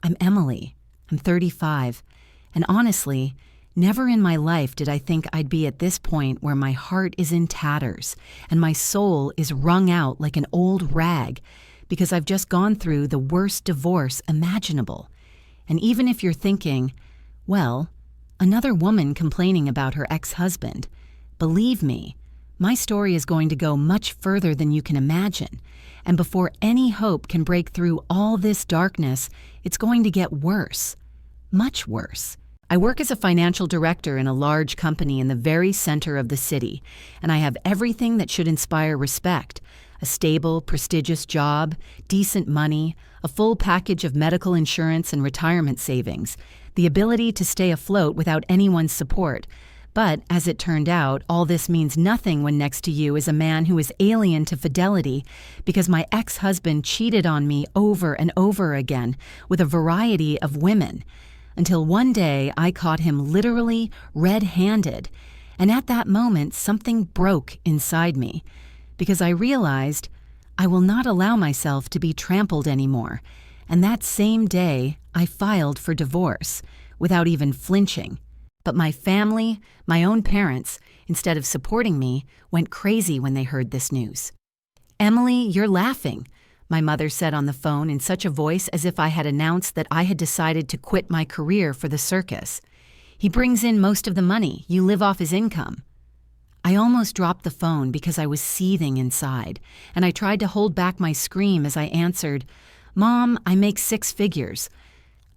I'm Emily. I'm 35. And honestly, never in my life did I think I'd be at this point where my heart is in tatters and my soul is wrung out like an old rag because I've just gone through the worst divorce imaginable. And even if you're thinking, well, another woman complaining about her ex-husband, believe me, my story is going to go much further than you can imagine. And before any hope can break through all this darkness, it's going to get worse. Much worse. I work as a financial director in a large company in the very center of the city, and I have everything that should inspire respect. A stable, prestigious job, decent money, a full package of medical insurance and retirement savings, the ability to stay afloat without anyone's support. But, as it turned out, all this means nothing when next to you is a man who is alien to fidelity because my ex-husband cheated on me over and over again with a variety of women, until one day I caught him literally red-handed, and at that moment something broke inside me because I realized I will not allow myself to be trampled anymore, and that same day I filed for divorce without even flinching. But my family, my own parents, instead of supporting me, went crazy when they heard this news. "Emily, you're laughing," my mother said on the phone in such a voice as if I had announced that I had decided to quit my career for the circus. "He brings in most of the money. You live off his income." I almost dropped the phone because I was seething inside, and I tried to hold back my scream as I answered, "Mom, I make 6 figures.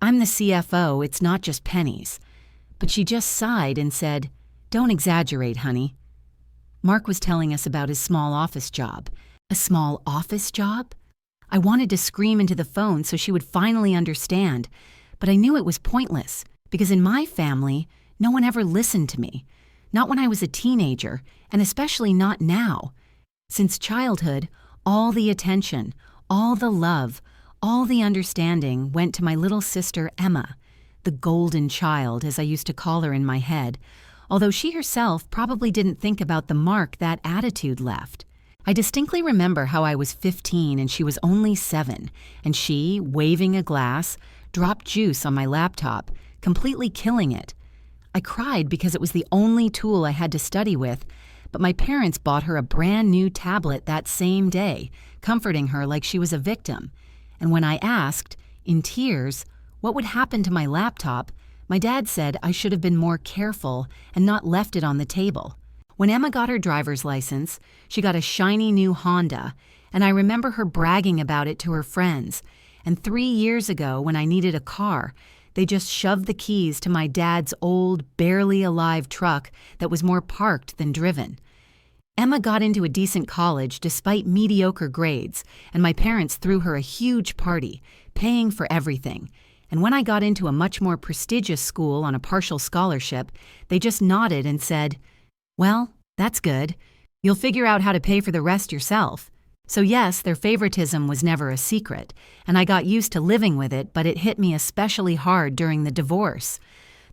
I'm the CFO, it's not just pennies." But she just sighed and said, "Don't exaggerate, honey." Mark was telling us about his small office job. A small office job? I wanted to scream into the phone so she would finally understand, but I knew it was pointless because in my family, no one ever listened to me. Not when I was a teenager, and especially not now. Since childhood, all the attention, all the love, all the understanding went to my little sister Emma, the golden child, as I used to call her in my head, although she herself probably didn't think about the mark that attitude left. I distinctly remember how I was 15 and she was only 7, and she, waving a glass, dropped juice on my laptop, completely killing it. I cried because it was the only tool I had to study with, but my parents bought her a brand new tablet that same day, comforting her like she was a victim. And when I asked, in tears, what would happen to my laptop, my dad said I should have been more careful and not left it on the table. When Emma got her driver's license, she got a shiny new Honda, and I remember her bragging about it to her friends. And 3 years ago, when I needed a car, they just shoved the keys to my dad's old, barely alive truck that was more parked than driven. Emma got into a decent college despite mediocre grades, and my parents threw her a huge party, paying for everything. And when I got into a much more prestigious school on a partial scholarship, they just nodded and said, "Well, that's good. You'll figure out how to pay for the rest yourself." So yes, their favoritism was never a secret, and I got used to living with it, but it hit me especially hard during the divorce.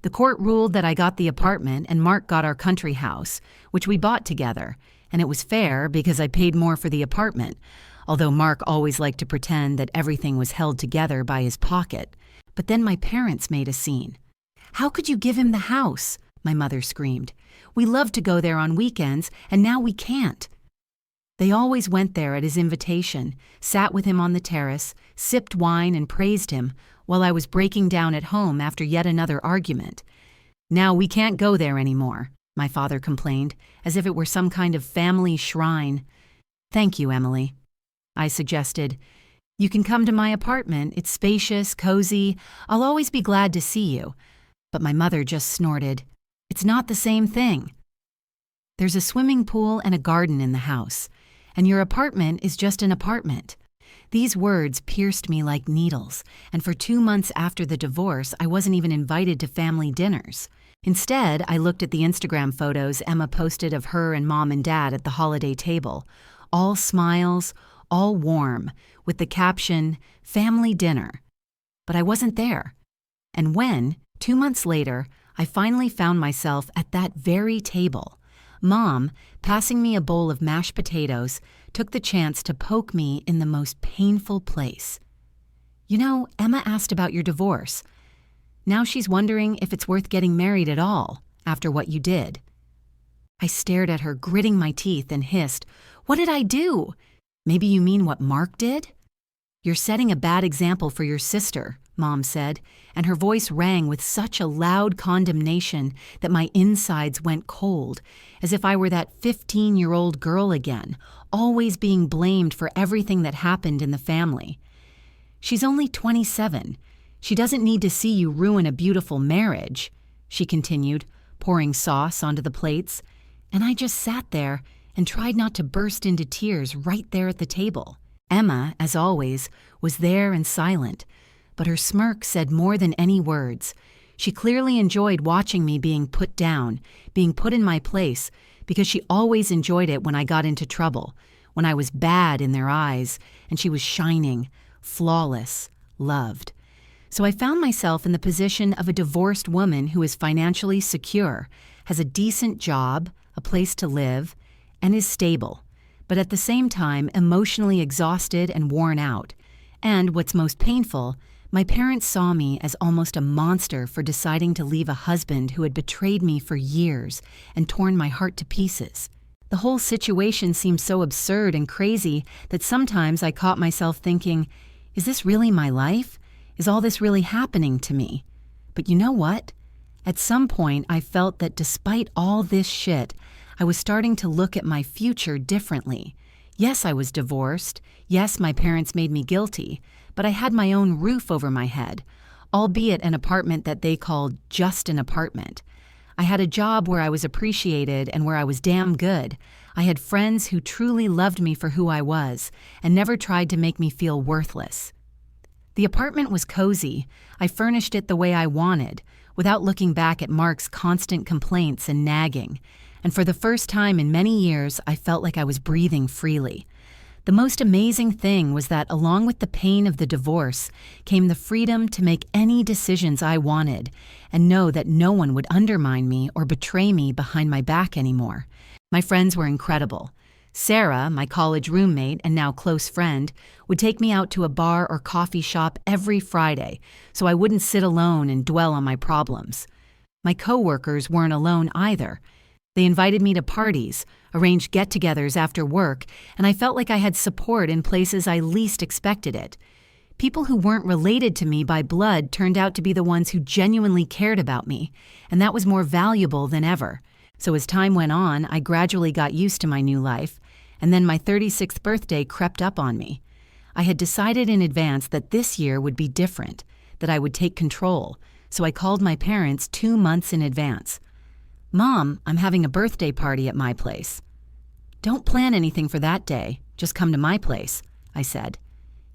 The court ruled that I got the apartment and Mark got our country house, which we bought together, and it was fair because I paid more for the apartment, although Mark always liked to pretend that everything was held together by his pocket. But then my parents made a scene. "How could you give him the house?" my mother screamed. "We love to go there on weekends, and now we can't." They always went there at his invitation, sat with him on the terrace, sipped wine and praised him, while I was breaking down at home after yet another argument. "Now we can't go there anymore," my father complained, as if it were some kind of family shrine. "Thank you, Emily," I suggested. "You can come to my apartment. It's spacious, cozy. I'll always be glad to see you." But my mother just snorted, "It's not the same thing. There's a swimming pool and a garden in the house, and your apartment is just an apartment." These words pierced me like needles, and for 2 months after the divorce, I wasn't even invited to family dinners. Instead, I looked at the Instagram photos Emma posted of her and Mom and Dad at the holiday table, all smiles, all warm, with the caption, "Family Dinner." But I wasn't there. And when, 2 months later, I finally found myself at that very table, Mom, passing me a bowl of mashed potatoes, took the chance to poke me in the most painful place. Emma asked about your divorce. Now she's wondering if it's worth getting married at all after what you did." I stared at her, gritting my teeth, and hissed, "What did I do? Maybe you mean what Mark did?" "You're setting a bad example for your sister," Mom said, and her voice rang with such a loud condemnation that my insides went cold, as if I were that 15-year-old girl again, always being blamed for everything that happened in the family. "She's only 27. She doesn't need to see you ruin a beautiful marriage," she continued, pouring sauce onto the plates, and I just sat there and tried not to burst into tears right there at the table. Emma, as always, was there and silent, but her smirk said more than any words. She clearly enjoyed watching me being put down, being put in my place, because she always enjoyed it when I got into trouble, when I was bad in their eyes, and she was shining, flawless, loved. So I found myself in the position of a divorced woman who is financially secure, has a decent job, a place to live, and is stable, but at the same time emotionally exhausted and worn out. And what's most painful, my parents saw me as almost a monster for deciding to leave a husband who had betrayed me for years and torn my heart to pieces. The whole situation seemed so absurd and crazy that sometimes I caught myself thinking, is this really my life? Is all this really happening to me? But you know what? At some point, I felt that despite all this shit, I was starting to look at my future differently. Yes, I was divorced. Yes, my parents made me guilty, but I had my own roof over my head, albeit an apartment that they called just an apartment. I had a job where I was appreciated and where I was damn good. I had friends who truly loved me for who I was and never tried to make me feel worthless. The apartment was cozy. I furnished it the way I wanted, without looking back at Mark's constant complaints and nagging. And for the first time in many years, I felt like I was breathing freely. The most amazing thing was that along with the pain of the divorce came the freedom to make any decisions I wanted and know that no one would undermine me or betray me behind my back anymore. My friends were incredible. Sarah, my college roommate and now close friend, would take me out to a bar or coffee shop every Friday so I wouldn't sit alone and dwell on my problems. My coworkers weren't alone either. They invited me to parties, arranged get-togethers after work, and I felt like I had support in places I least expected it. People who weren't related to me by blood turned out to be the ones who genuinely cared about me, and that was more valuable than ever. So as time went on, I gradually got used to my new life, and then my 36th birthday crept up on me. I had decided in advance that this year would be different, that I would take control, so I called my parents 2 months in advance. "Mom, I'm having a birthday party at my place." "Don't plan anything for that day. Just come to my place," I said.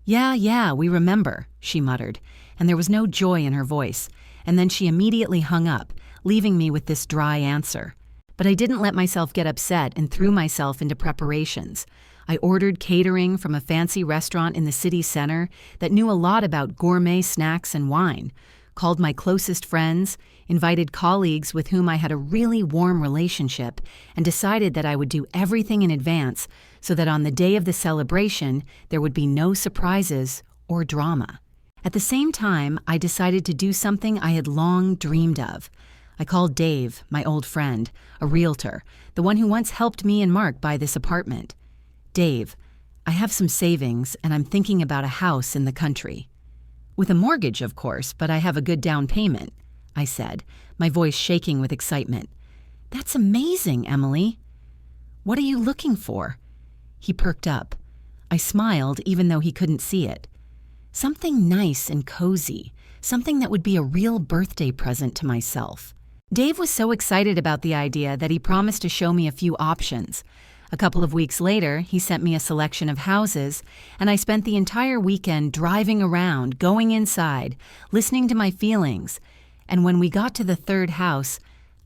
Yeah, we remember," she muttered, and there was no joy in her voice, and then she immediately hung up, leaving me with this dry answer. But I didn't let myself get upset and threw myself into preparations. I ordered catering from a fancy restaurant in the city center that knew a lot about gourmet snacks and wine, called my closest friends, invited colleagues with whom I had a really warm relationship, and decided that I would do everything in advance so that on the day of the celebration there would be no surprises or drama. At the same time, I decided to do something I had long dreamed of. I called Dave, my old friend, a realtor, the one who once helped me and Mark buy this apartment. "Dave, I have some savings and I'm thinking about a house in the country. With a mortgage, of course, but I have a good down payment," I said, my voice shaking with excitement. "That's amazing, Emily." "What are you looking for?" He perked up. I smiled even though he couldn't see it. "Something nice and cozy, something that would be a real birthday present to myself." Dave was so excited about the idea that he promised to show me a few options. A couple of weeks later, he sent me a selection of houses, and I spent the entire weekend driving around, going inside, listening to my feelings. And when we got to the third house,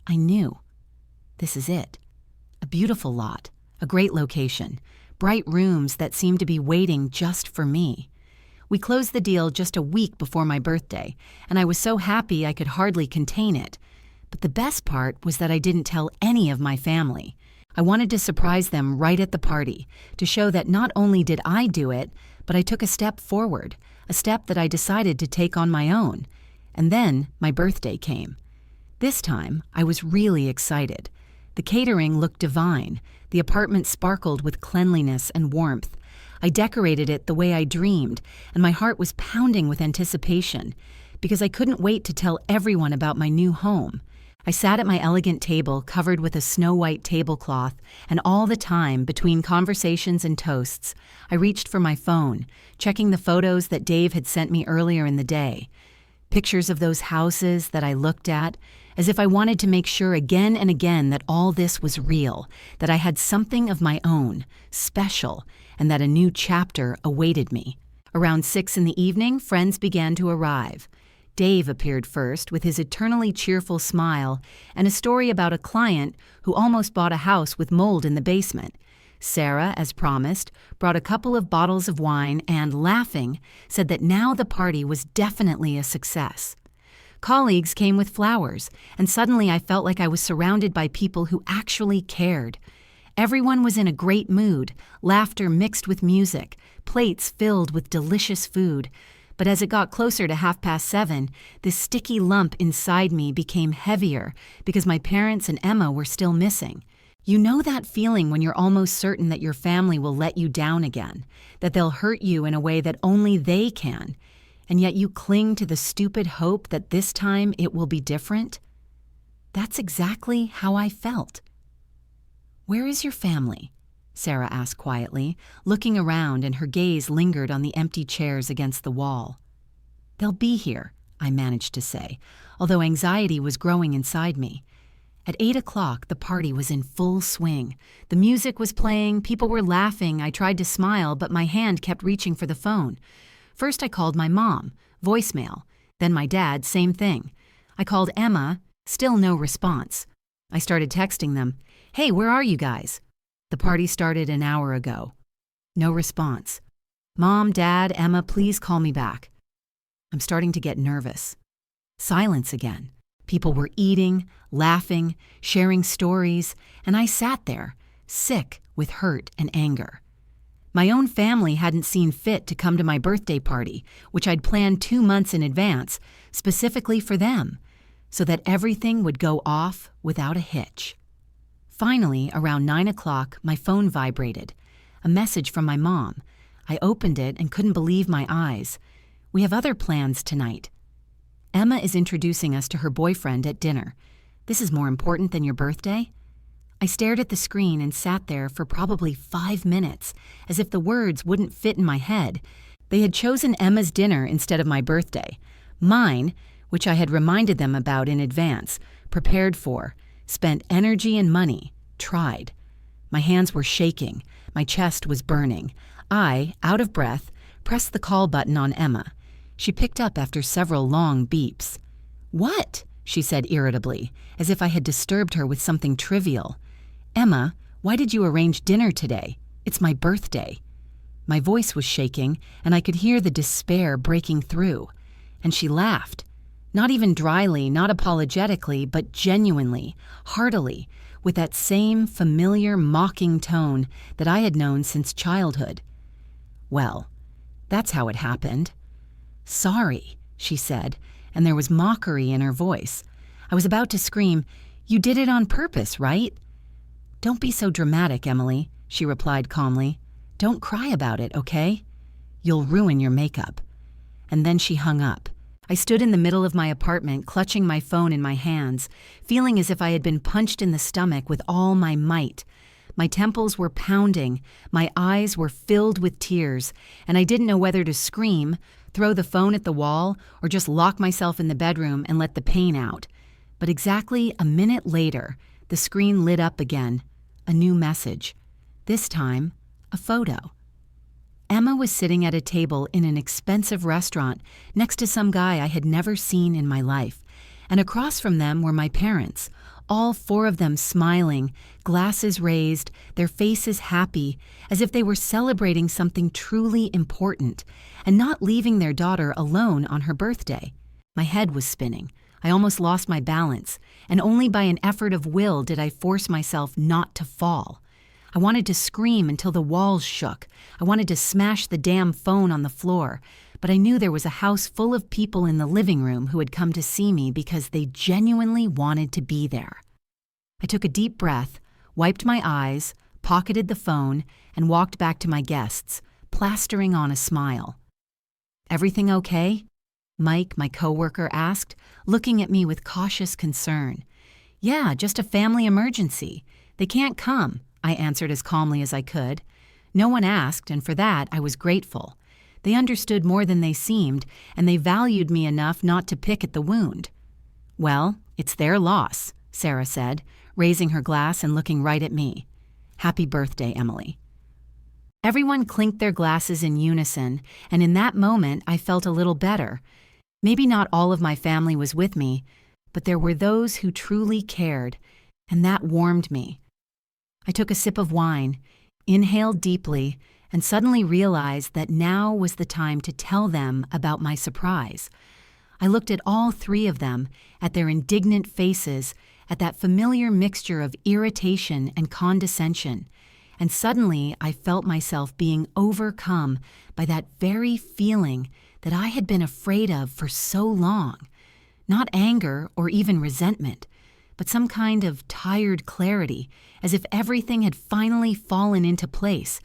I knew. This is it. A beautiful lot, a great location, bright rooms that seemed to be waiting just for me. We closed the deal just a week before my birthday, and I was so happy I could hardly contain it. But the best part was that I didn't tell any of my family. I wanted to surprise them right at the party, to show that not only did I do it, but I took a step forward, a step that I decided to take on my own. And then my birthday came. This time, I was really excited. The catering looked divine. The apartment sparkled with cleanliness and warmth. I decorated it the way I dreamed, and my heart was pounding with anticipation, because I couldn't wait to tell everyone about my new home. I sat at my elegant table covered with a snow-white tablecloth, and all the time, between conversations and toasts, I reached for my phone, checking the photos that Dave had sent me earlier in the day. Pictures of those houses that I looked at, as if I wanted to make sure again and again that all this was real, that I had something of my own, special, and that a new chapter awaited me. Around 6 in the evening, friends began to arrive. Dave appeared first with his eternally cheerful smile and a story about a client who almost bought a house with mold in the basement. Sarah, as promised, brought a couple of bottles of wine and, laughing, said that now the party was definitely a success. Colleagues came with flowers, and suddenly I felt like I was surrounded by people who actually cared. Everyone was in a great mood, laughter mixed with music, plates filled with delicious food. But as it got closer to 7:30, this sticky lump inside me became heavier because my parents and Emma were still missing. You know that feeling when you're almost certain that your family will let you down again, that they'll hurt you in a way that only they can, and yet you cling to the stupid hope that this time it will be different? That's exactly how I felt. "Where is your family?" Sarah asked quietly, looking around, and her gaze lingered on the empty chairs against the wall. "They'll be here," I managed to say, although anxiety was growing inside me. At 8 o'clock, the party was in full swing. The music was playing, people were laughing. I tried to smile, but my hand kept reaching for the phone. First I called my mom, voicemail. Then my dad, same thing. I called Emma, still no response. I started texting them. "Hey, where are you guys?" "The party started an hour ago." No response. "Mom, Dad, Emma, please call me back." I'm starting to get nervous. Silence again. People were eating, laughing, sharing stories, and I sat there, sick with hurt and anger. My own family hadn't seen fit to come to my birthday party, which I'd planned 2 months in advance, specifically for them, so that everything would go off without a hitch. Finally, around 9 o'clock, my phone vibrated. A message from my mom. I opened it and couldn't believe my eyes. "We have other plans tonight. Emma is introducing us to her boyfriend at dinner. This is more important than your birthday?" I stared at the screen and sat there for probably 5 minutes, as if the words wouldn't fit in my head. They had chosen Emma's dinner instead of my birthday. Mine, which I had reminded them about in advance, prepared for, spent energy and money, tried. My hands were shaking. My chest was burning. I, out of breath, pressed the call button on Emma. She picked up after several long beeps. "What?" she said irritably, as if I had disturbed her with something trivial. "Emma, why did you arrange dinner today? It's my birthday." My voice was shaking, and I could hear the despair breaking through. And she laughed. Not even dryly, not apologetically, but genuinely, heartily, with that same familiar, mocking tone that I had known since childhood. "Well, that's how it happened." "Sorry," she said, and there was mockery in her voice. I was about to scream, "You did it on purpose, right?" "Don't be so dramatic, Emily," she replied calmly. "Don't cry about it, okay? You'll ruin your makeup." And then she hung up. I stood in the middle of my apartment, clutching my phone in my hands, feeling as if I had been punched in the stomach with all my might. My temples were pounding, my eyes were filled with tears, and I didn't know whether to scream, throw the phone at the wall, or just lock myself in the bedroom and let the pain out. But exactly a minute later, the screen lit up again. A new message. This time, a photo. Emma was sitting at a table in an expensive restaurant next to some guy I had never seen in my life, and across from them were my parents, all 4 of them smiling, glasses raised, their faces happy, as if they were celebrating something truly important, and not leaving their daughter alone on her birthday. My head was spinning. I almost lost my balance, and only by an effort of will did I force myself not to fall. I wanted to scream until the walls shook. I wanted to smash the damn phone on the floor, but I knew there was a house full of people in the living room who had come to see me because they genuinely wanted to be there. I took a deep breath, wiped my eyes, pocketed the phone, and walked back to my guests, plastering on a smile. "Everything okay?" Mike, my coworker, asked, looking at me with cautious concern. "Yeah, just a family emergency. They can't come," I answered as calmly as I could. No one asked, and for that I was grateful. They understood more than they seemed, and they valued me enough not to pick at the wound. "Well, it's their loss," Sarah said, raising her glass and looking right at me. "Happy birthday, Emily." Everyone clinked their glasses in unison, and in that moment I felt a little better. Maybe not all of my family was with me, but there were those who truly cared, and that warmed me. I took a sip of wine, inhaled deeply, and suddenly realized that now was the time to tell them about my surprise. I looked at all three of them, at their indignant faces, at that familiar mixture of irritation and condescension, and suddenly I felt myself being overcome by that very feeling that I had been afraid of for so long. Not anger or even resentment, but some kind of tired clarity, as if everything had finally fallen into place,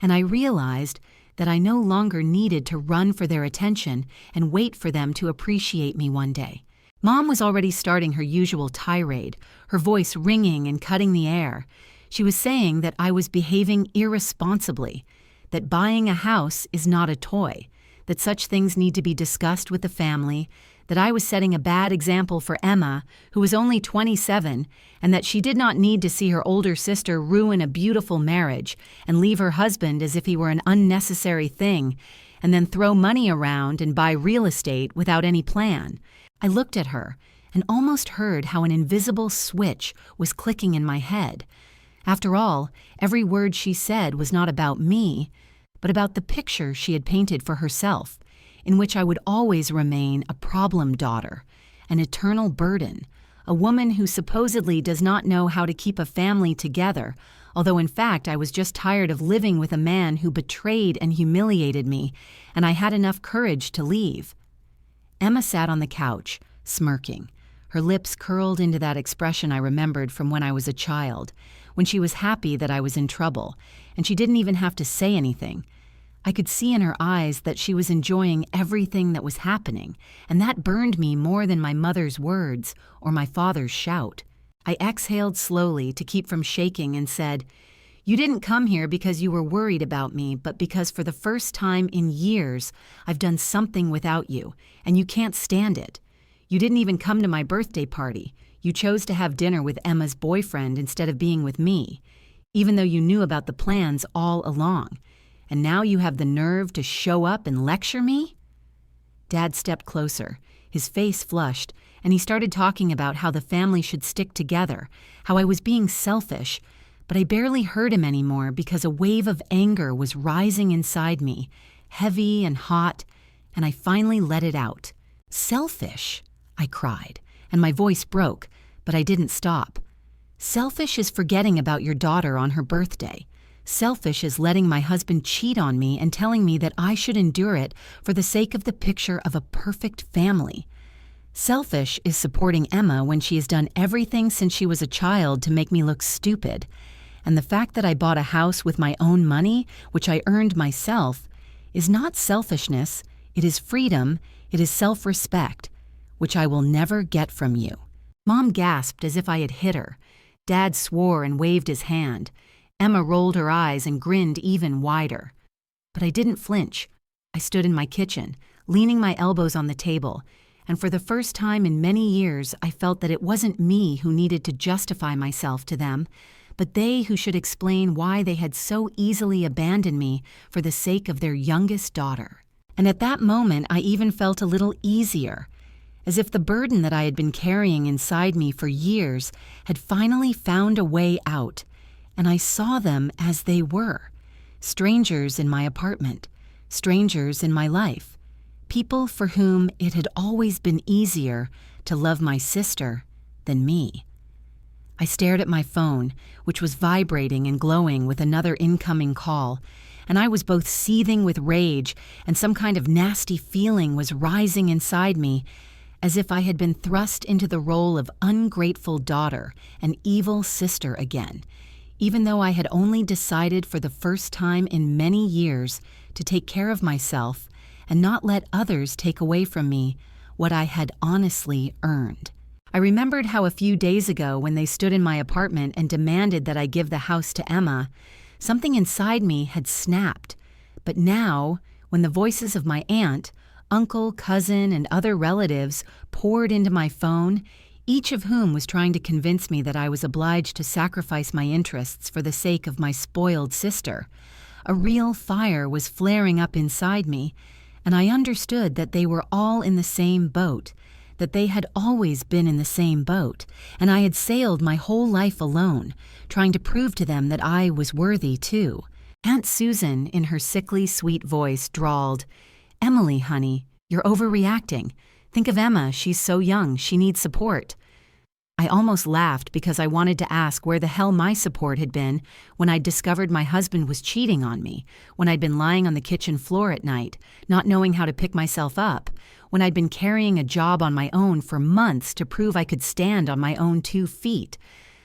and I realized that I no longer needed to run for their attention and wait for them to appreciate me one day. Mom was already starting her usual tirade, her voice ringing and cutting the air. She was saying that I was behaving irresponsibly, that buying a house is not a toy, that such things need to be discussed with the family, that I was setting a bad example for Emma, who was only 27, and that she did not need to see her older sister ruin a beautiful marriage and leave her husband as if he were an unnecessary thing, and then throw money around and buy real estate without any plan. I looked at her and almost heard how an invisible switch was clicking in my head. After all, every word she said was not about me, but about the picture she had painted for herself, in which I would always remain a problem daughter, an eternal burden, a woman who supposedly does not know how to keep a family together, although in fact I was just tired of living with a man who betrayed and humiliated me, and I had enough courage to leave. Emma sat on the couch, smirking, her lips curled into that expression I remembered from when I was a child, when she was happy that I was in trouble, and she didn't even have to say anything. I could see in her eyes that she was enjoying everything that was happening, and that burned me more than my mother's words or my father's shout. I exhaled slowly to keep from shaking and said, "You didn't come here because you were worried about me, but because for the first time in years, I've done something without you, and you can't stand it. You didn't even come to my birthday party. You chose to have dinner with Emma's boyfriend instead of being with me, even though you knew about the plans all along. And now you have the nerve to show up and lecture me?" Dad stepped closer, his face flushed, and he started talking about how the family should stick together, how I was being selfish, but I barely heard him anymore because a wave of anger was rising inside me, heavy and hot, and I finally let it out. "Selfish?" I cried, and my voice broke, but I didn't stop. "Selfish is forgetting about your daughter on her birthday. Selfish is letting my husband cheat on me and telling me that I should endure it for the sake of the picture of a perfect family. Selfish is supporting Emma when she has done everything since she was a child to make me look stupid. And the fact that I bought a house with my own money, which I earned myself, is not selfishness, it is freedom, it is self-respect, which I will never get from you." Mom gasped as if I had hit her. Dad swore and waved his hand. Emma rolled her eyes and grinned even wider. But I didn't flinch. I stood in my kitchen, leaning my elbows on the table, and for the first time in many years I felt that it wasn't me who needed to justify myself to them, but they who should explain why they had so easily abandoned me for the sake of their youngest daughter. And at that moment I even felt a little easier, as if the burden that I had been carrying inside me for years had finally found a way out, and I saw them as they were, strangers in my apartment, strangers in my life, people for whom it had always been easier to love my sister than me. I stared at my phone, which was vibrating and glowing with another incoming call, and I was both seething with rage and some kind of nasty feeling was rising inside me, as if I had been thrust into the role of ungrateful daughter and evil sister again, even though I had only decided for the first time in many years to take care of myself and not let others take away from me what I had honestly earned. I remembered how a few days ago when they stood in my apartment and demanded that I give the house to Emma, something inside me had snapped. But now, when the voices of my aunt, uncle, cousin, and other relatives poured into my phone, each of whom was trying to convince me that I was obliged to sacrifice my interests for the sake of my spoiled sister, a real fire was flaring up inside me, and I understood that they were all in the same boat, that they had always been in the same boat, and I had sailed my whole life alone, trying to prove to them that I was worthy too. Aunt Susan, in her sickly sweet voice, drawled, "Emily, honey, you're overreacting. Think of Emma, she's so young, she needs support." I almost laughed because I wanted to ask where the hell my support had been when I'd discovered my husband was cheating on me, when I'd been lying on the kitchen floor at night, not knowing how to pick myself up, when I'd been carrying a job on my own for months to prove I could stand on my own 2 feet.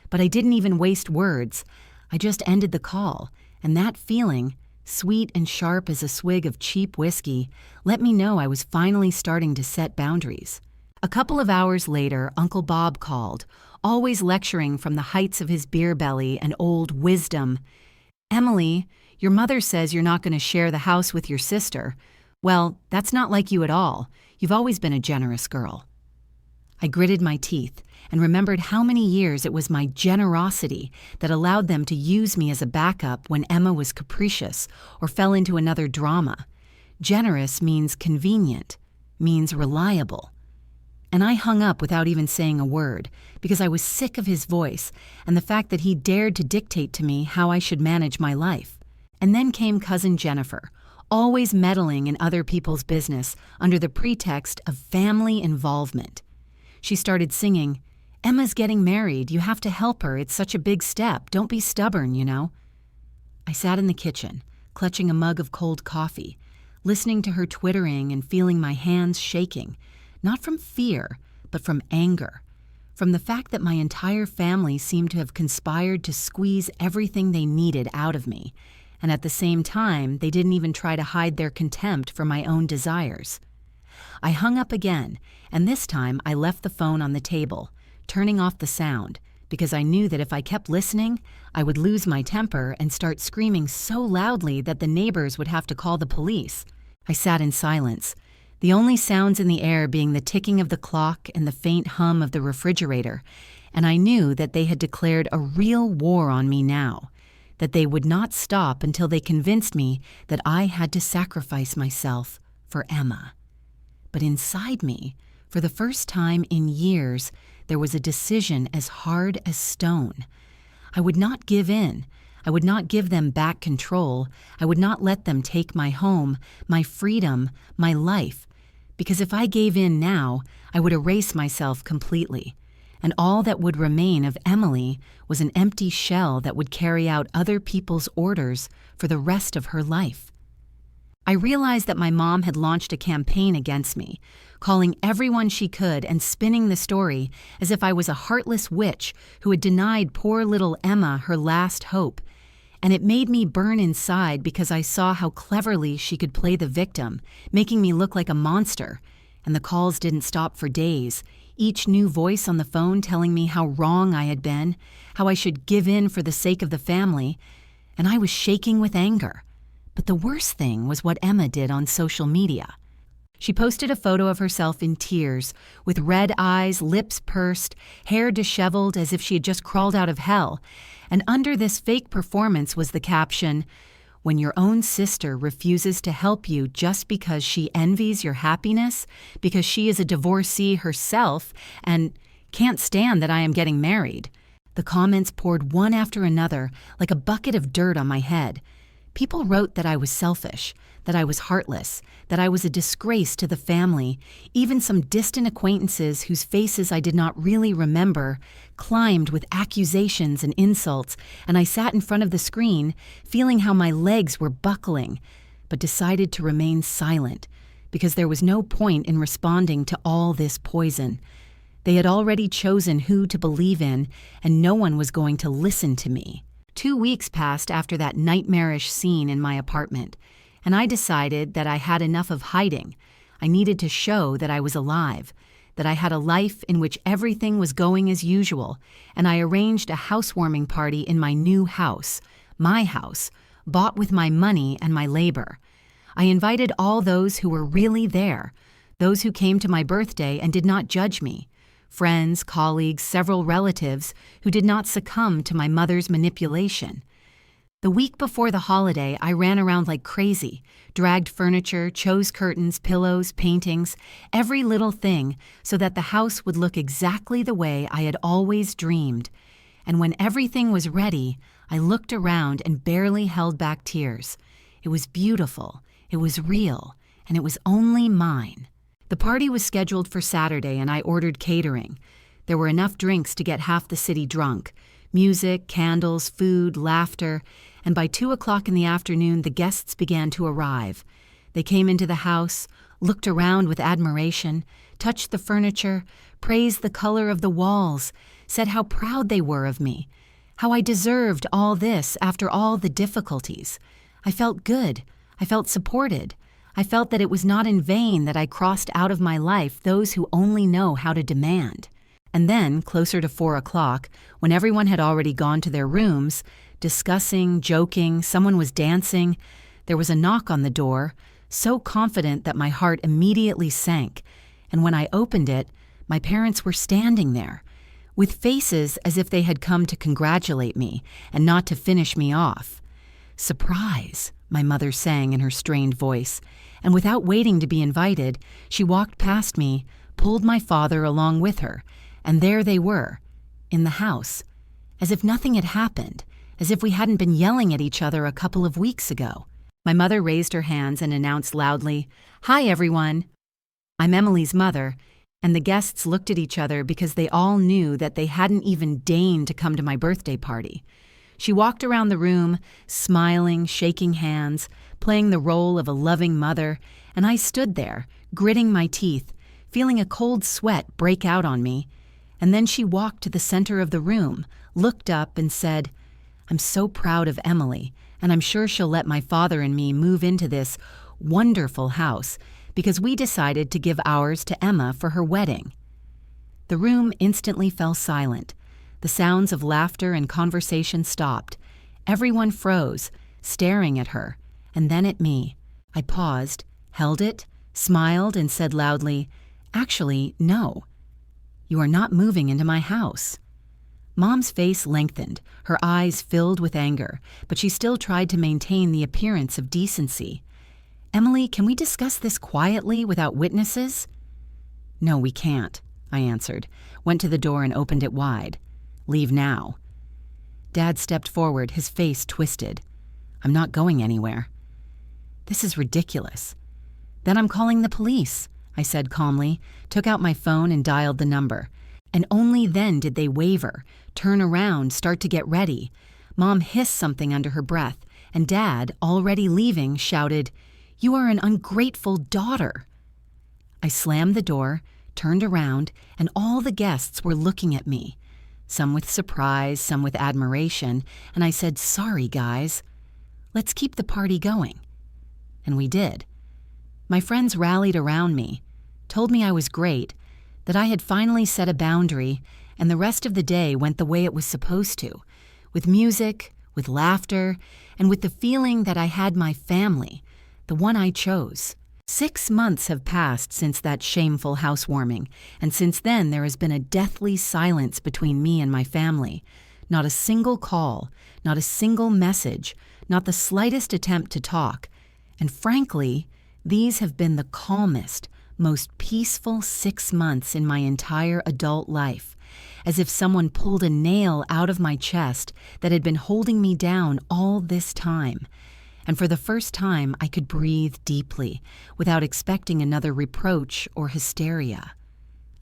But I didn't even waste words. I just ended the call, and that feeling, sweet and sharp as a swig of cheap whiskey, let me know I was finally starting to set boundaries. A couple of hours later, Uncle Bob called, always lecturing from the heights of his beer belly and old wisdom. "Emily, your mother says you're not going to share the house with your sister. Well, that's not like you at all. You've always been a generous girl." I gritted my teeth and remembered how many years it was my generosity that allowed them to use me as a backup when Emma was capricious or fell into another drama. Generous means convenient, means reliable. And I hung up without even saying a word, because I was sick of his voice and the fact that he dared to dictate to me how I should manage my life. And then came Cousin Jennifer, always meddling in other people's business under the pretext of family involvement. She started singing, "Emma's getting married, you have to help her, it's such a big step, don't be stubborn, you know." I sat in the kitchen, clutching a mug of cold coffee, listening to her twittering and feeling my hands shaking, not from fear, but from anger, from the fact that my entire family seemed to have conspired to squeeze everything they needed out of me, and at the same time, they didn't even try to hide their contempt for my own desires. I hung up again, and this time I left the phone on the table, turning off the sound, because I knew that if I kept listening, I would lose my temper and start screaming so loudly that the neighbors would have to call the police. I sat in silence, the only sounds in the air being the ticking of the clock and the faint hum of the refrigerator, and I knew that they had declared a real war on me now, that they would not stop until they convinced me that I had to sacrifice myself for Emma. But inside me, for the first time in years, there was a decision as hard as stone. I would not give in. I would not give them back control. I would not let them take my home, my freedom, my life. Because if I gave in now, I would erase myself completely. And all that would remain of Emily was an empty shell that would carry out other people's orders for the rest of her life. I realized that my mom had launched a campaign against me, calling everyone she could and spinning the story as if I was a heartless witch who had denied poor little Emma her last hope. And it made me burn inside because I saw how cleverly she could play the victim, making me look like a monster. And the calls didn't stop for days, each new voice on the phone telling me how wrong I had been, how I should give in for the sake of the family, and I was shaking with anger. But the worst thing was what Emma did on social media. She posted a photo of herself in tears, with red eyes, lips pursed, hair disheveled as if she had just crawled out of hell, and under this fake performance was the caption, "When your own sister refuses to help you just because she envies your happiness, because she is a divorcee herself, and can't stand that I am getting married." The comments poured one after another like a bucket of dirt on my head. People wrote that I was selfish, that I was heartless, that I was a disgrace to the family. Even some distant acquaintances whose faces I did not really remember climbed with accusations and insults, and I sat in front of the screen, feeling how my legs were buckling, but decided to remain silent, because there was no point in responding to all this poison. They had already chosen who to believe in, and no one was going to listen to me. 2 weeks passed after that nightmarish scene in my apartment, and I decided that I had enough of hiding. I needed to show that I was alive, that I had a life in which everything was going as usual, and I arranged a housewarming party in my new house, my house, bought with my money and my labor. I invited all those who were really there, those who came to my birthday and did not judge me, friends, colleagues, several relatives who did not succumb to my mother's manipulation. The week before the holiday, I ran around like crazy, dragged furniture, chose curtains, pillows, paintings, every little thing, so that the house would look exactly the way I had always dreamed. And when everything was ready, I looked around and barely held back tears. It was beautiful, it was real, and it was only mine. The party was scheduled for Saturday, and I ordered catering. There were enough drinks to get half the city drunk. Music, candles, food, laughter, and by 2 o'clock in the afternoon the guests began to arrive. They came into the house, looked around with admiration, touched the furniture, praised the color of the walls, said how proud they were of me, how I deserved all this after all the difficulties. I felt good. I felt supported. I felt that it was not in vain that I crossed out of my life those who only know how to demand. And then, closer to 4 o'clock, when everyone had already gone to their rooms, discussing, joking, someone was dancing, there was a knock on the door, so confident that my heart immediately sank, and when I opened it, my parents were standing there, with faces as if they had come to congratulate me and not to finish me off. "Surprise," my mother sang in her strained voice, and without waiting to be invited, she walked past me, pulled my father along with her, and there they were, in the house, as if nothing had happened, as if we hadn't been yelling at each other a couple of weeks ago. My mother raised her hands and announced loudly, "Hi, everyone." I'm Emily's mother, and the guests looked at each other because they all knew that they hadn't even deigned to come to my birthday party. She walked around the room, smiling, shaking hands, playing the role of a loving mother, and I stood there, gritting my teeth, feeling a cold sweat break out on me. And then she walked to the center of the room, looked up and said, "I'm so proud of Emily, and I'm sure she'll let my father and me move into this wonderful house because we decided to give ours to Emma for her wedding." The room instantly fell silent. The sounds of laughter and conversation stopped. Everyone froze, staring at her, and then at me. I paused, held it, smiled, and said loudly, "Actually, no. You are not moving into my house." Mom's face lengthened, her eyes filled with anger, but she still tried to maintain the appearance of decency. "Emily, can we discuss this quietly without witnesses?" "No, we can't," I answered, went to the door and opened it wide. "Leave now." Dad stepped forward, his face twisted. "I'm not going anywhere." "This is ridiculous." "Then I'm calling the police," I said calmly, took out my phone and dialed the number. And only then did they waver, turn around, start to get ready. Mom hissed something under her breath, and Dad, already leaving, shouted, "You are an ungrateful daughter." I slammed the door, turned around, and all the guests were looking at me, some with surprise, some with admiration, and I said, "Sorry, guys. Let's keep the party going." And we did. My friends rallied around me, told me I was great, that I had finally set a boundary, and the rest of the day went the way it was supposed to, with music, with laughter, and with the feeling that I had my family, the one I chose. 6 months have passed since that shameful housewarming, and since then there has been a deathly silence between me and my family. Not a single call, not a single message, not the slightest attempt to talk. And frankly, these have been the calmest, most peaceful 6 months in my entire adult life, as if someone pulled a nail out of my chest that had been holding me down all this time. And for the first time, I could breathe deeply without expecting another reproach or hysteria.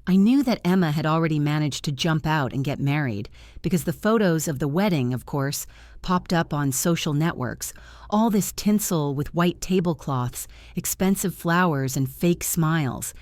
I knew that Emma had already managed to jump out and get married because the photos of the wedding, of course, popped up on social networks, all this tinsel with white tablecloths, expensive flowers, and fake smiles.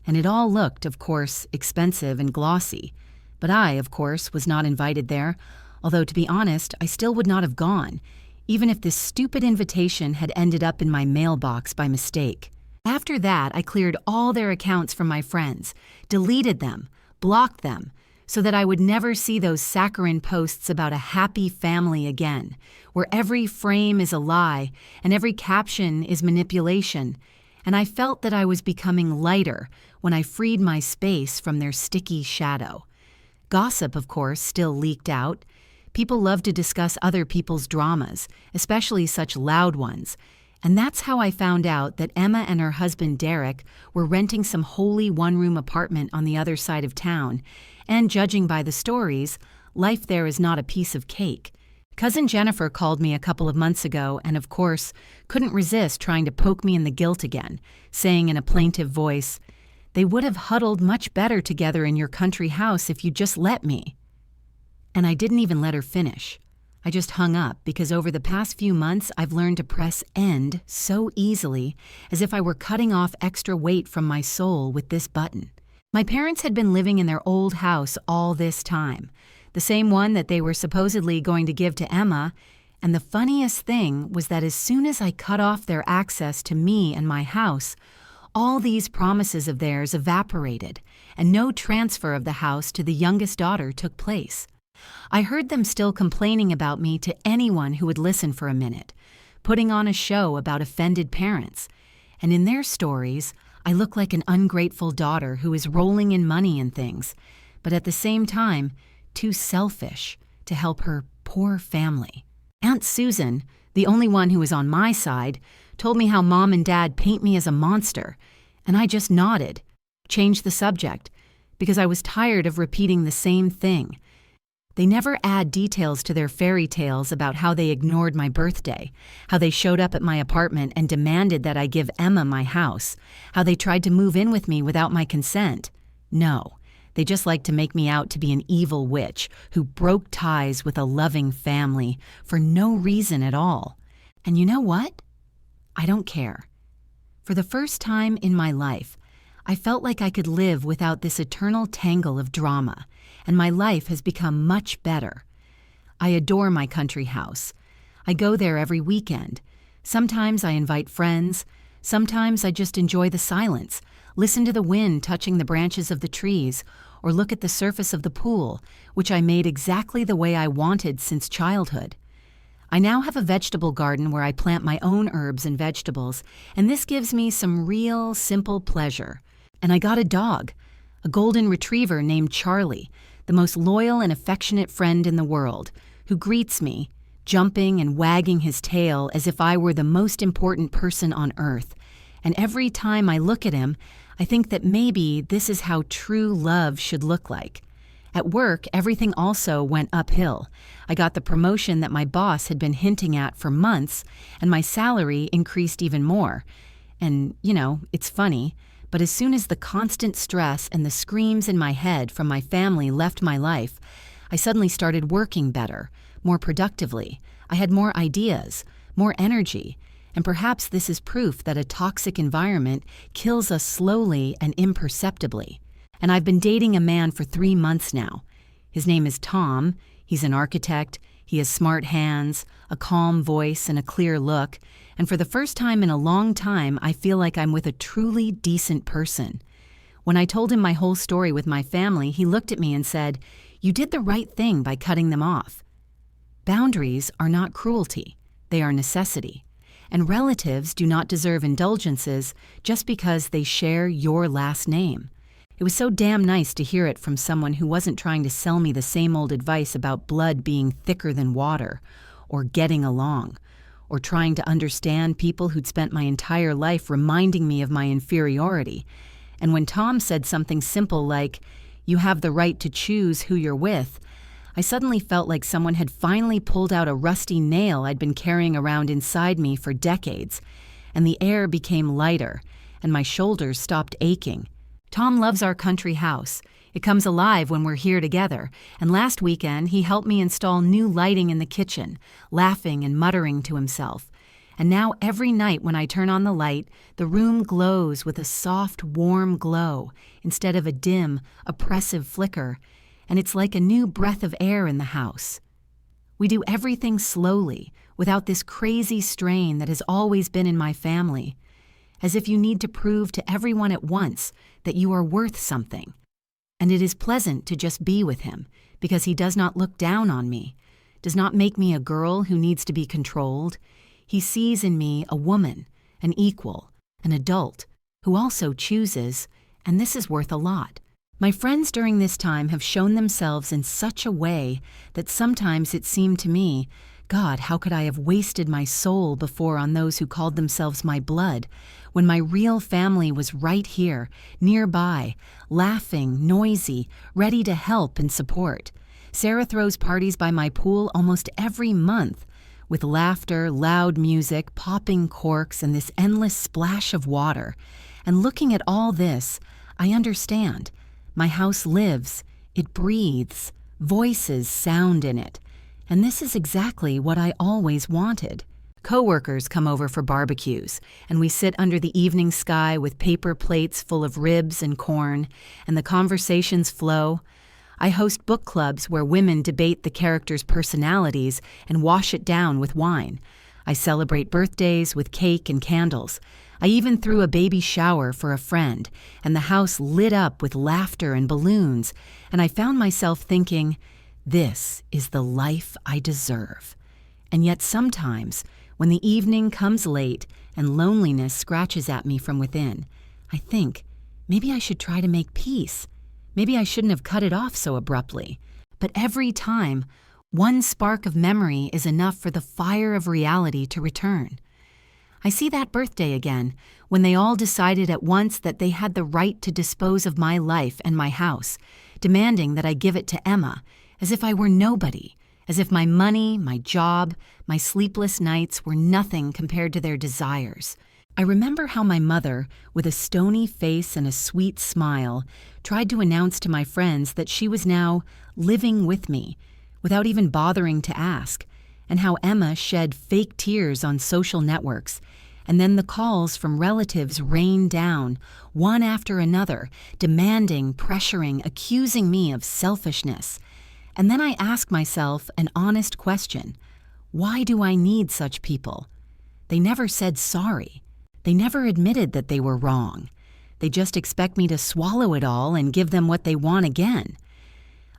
And it all looked, of course, expensive and glossy. But I, of course, was not invited there, although to be honest, I still would not have gone, even if this stupid invitation had ended up in my mailbox by mistake. After that, I cleared all their accounts from my friends, deleted them, blocked them, so that I would never see those saccharine posts about a happy family again, where every frame is a lie and every caption is manipulation, and I felt that I was becoming lighter when I freed my space from their sticky shadow. Gossip, of course, still leaked out. People love to discuss other people's dramas, especially such loud ones. And that's how I found out that Emma and her husband Derek were renting some holy one-room apartment on the other side of town. And judging by the stories, life there is not a piece of cake. Cousin Jennifer called me a couple of months ago and, of course, couldn't resist trying to poke me in the guilt again, saying in a plaintive voice, "They would have huddled much better together in your country house if you'd just let me." And I didn't even let her finish. I just hung up because over the past few months I've learned to press end so easily, as if I were cutting off extra weight from my soul with this button. My parents had been living in their old house all this time, the same one that they were supposedly going to give to Emma, and the funniest thing was that as soon as I cut off their access to me and my house, all these promises of theirs evaporated, and no transfer of the house to the youngest daughter took place. I heard them still complaining about me to anyone who would listen for a minute, putting on a show about offended parents. And in their stories, I look like an ungrateful daughter who is rolling in money and things, but at the same time, too selfish to help her poor family. Aunt Susan, the only one who was on my side, told me how Mom and Dad paint me as a monster, and I just nodded, changed the subject, because I was tired of repeating the same thing. They never add details to their fairy tales about how they ignored my birthday, how they showed up at my apartment and demanded that I give Emma my house, how they tried to move in with me without my consent. No, they just like to make me out to be an evil witch who broke ties with a loving family for no reason at all. And you know what? I don't care. For the first time in my life, I felt like I could live without this eternal tangle of drama, and my life has become much better. I adore my country house. I go there every weekend. Sometimes I invite friends. Sometimes I just enjoy the silence, listen to the wind touching the branches of the trees, or look at the surface of the pool, which I made exactly the way I wanted since childhood. I now have a vegetable garden where I plant my own herbs and vegetables, and this gives me some real, simple pleasure. And I got a dog, a golden retriever named Charlie, the most loyal and affectionate friend in the world, who greets me, jumping and wagging his tail as if I were the most important person on earth. And every time I look at him, I think that maybe this is how true love should look like. At work, everything also went uphill. I got the promotion that my boss had been hinting at for months, and my salary increased even more. And, it's funny, but as soon as the constant stress and the screams in my head from my family left my life, I suddenly started working better, more productively. I had more ideas, more energy, and perhaps this is proof that a toxic environment kills us slowly and imperceptibly. And I've been dating a man for 3 months now. His name is Tom. He's an architect. He has smart hands, a calm voice, and a clear look. And for the first time in a long time, I feel like I'm with a truly decent person. When I told him my whole story with my family, he looked at me and said, "You did the right thing by cutting them off." Boundaries are not cruelty. They are necessity. And relatives do not deserve indulgences just because they share your last name. It was so damn nice to hear it from someone who wasn't trying to sell me the same old advice about blood being thicker than water, or getting along, or trying to understand people who'd spent my entire life reminding me of my inferiority. And when Tom said something simple like, "You have the right to choose who you're with," I suddenly felt like someone had finally pulled out a rusty nail I'd been carrying around inside me for decades, and the air became lighter, and my shoulders stopped aching. Tom loves our country house. It comes alive when we're here together, and last weekend he helped me install new lighting in the kitchen, laughing and muttering to himself. And now every night when I turn on the light, the room glows with a soft, warm glow instead of a dim, oppressive flicker, and it's like a new breath of air in the house. We do everything slowly, without this crazy strain that has always been in my family, as if you need to prove to everyone at once that you are worth something. And it is pleasant to just be with him, because he does not look down on me, does not make me a girl who needs to be controlled. He sees in me a woman, an equal, an adult, who also chooses, and this is worth a lot. My friends during this time have shown themselves in such a way that sometimes it seemed to me, God, how could I have wasted my soul before on those who called themselves my blood, when my real family was right here, nearby, laughing, noisy, ready to help and support. Sarah throws parties by my pool almost every month, with laughter, loud music, popping corks, and this endless splash of water. And looking at all this, I understand. My house lives, it breathes, voices sound in it. And this is exactly what I always wanted. Coworkers come over for barbecues, and we sit under the evening sky with paper plates full of ribs and corn, and the conversations flow. I host book clubs where women debate the characters' personalities and wash it down with wine. I celebrate birthdays with cake and candles. I even threw a baby shower for a friend, and the house lit up with laughter and balloons, and I found myself thinking, this is the life I deserve. And yet sometimes, when the evening comes late and loneliness scratches at me from within, I think, maybe I should try to make peace. Maybe I shouldn't have cut it off so abruptly. But every time, one spark of memory is enough for the fire of reality to return. I see that birthday again, when they all decided at once that they had the right to dispose of my life and my house, demanding that I give it to Emma, as if I were nobody, as if my money, my job, my sleepless nights were nothing compared to their desires. I remember how my mother, with a stony face and a sweet smile, tried to announce to my friends that she was now living with me, without even bothering to ask, and how Emma shed fake tears on social networks, and then the calls from relatives rained down, one after another, demanding, pressuring, accusing me of selfishness. And then I ask myself an honest question. Why do I need such people? They never said sorry. They never admitted that they were wrong. They just expect me to swallow it all and give them what they want again.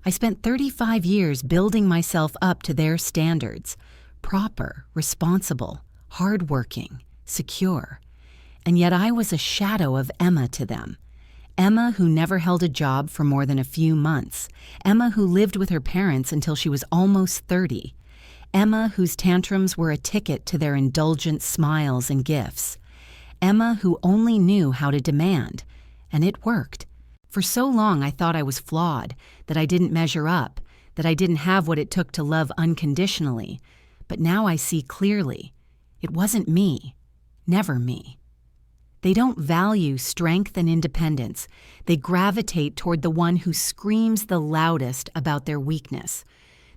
I spent 35 years building myself up to their standards, proper, responsible, hardworking, secure. And yet I was a shadow of Emma to them. Emma, who never held a job for more than a few months. Emma, who lived with her parents until she was almost 30. Emma, whose tantrums were a ticket to their indulgent smiles and gifts. Emma, who only knew how to demand. And it worked. For so long I thought I was flawed, that I didn't measure up, that I didn't have what it took to love unconditionally. But now I see clearly. It wasn't me. Never me. They don't value strength and independence. They gravitate toward the one who screams the loudest about their weakness.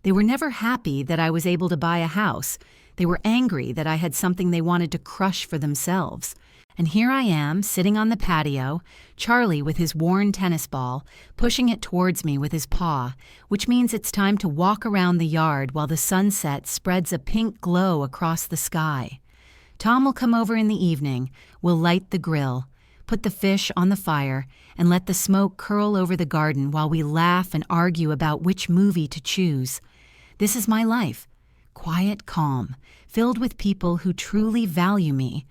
They were never happy that I was able to buy a house. They were angry that I had something they wanted to crush for themselves. And here I am, sitting on the patio, Charlie with his worn tennis ball, pushing it towards me with his paw, which means it's time to walk around the yard while the sunset spreads a pink glow across the sky. Tom will come over in the evening, we'll light the grill, put the fish on the fire, and let the smoke curl over the garden while we laugh and argue about which movie to choose. This is my life, quiet, calm, filled with people who truly value me,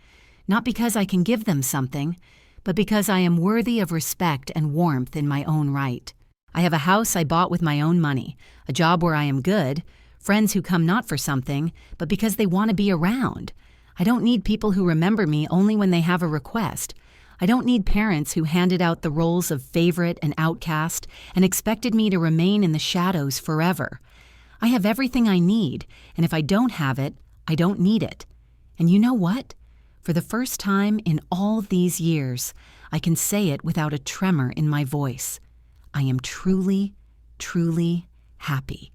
not because I can give them something, but because I am worthy of respect and warmth in my own right. I have a house I bought with my own money, a job where I am good, friends who come not for something, but because they want to be around. I don't need people who remember me only when they have a request. I don't need parents who handed out the roles of favorite and outcast and expected me to remain in the shadows forever. I have everything I need, and if I don't have it, I don't need it. And you know what? For the first time in all these years, I can say it without a tremor in my voice. I am truly, truly happy.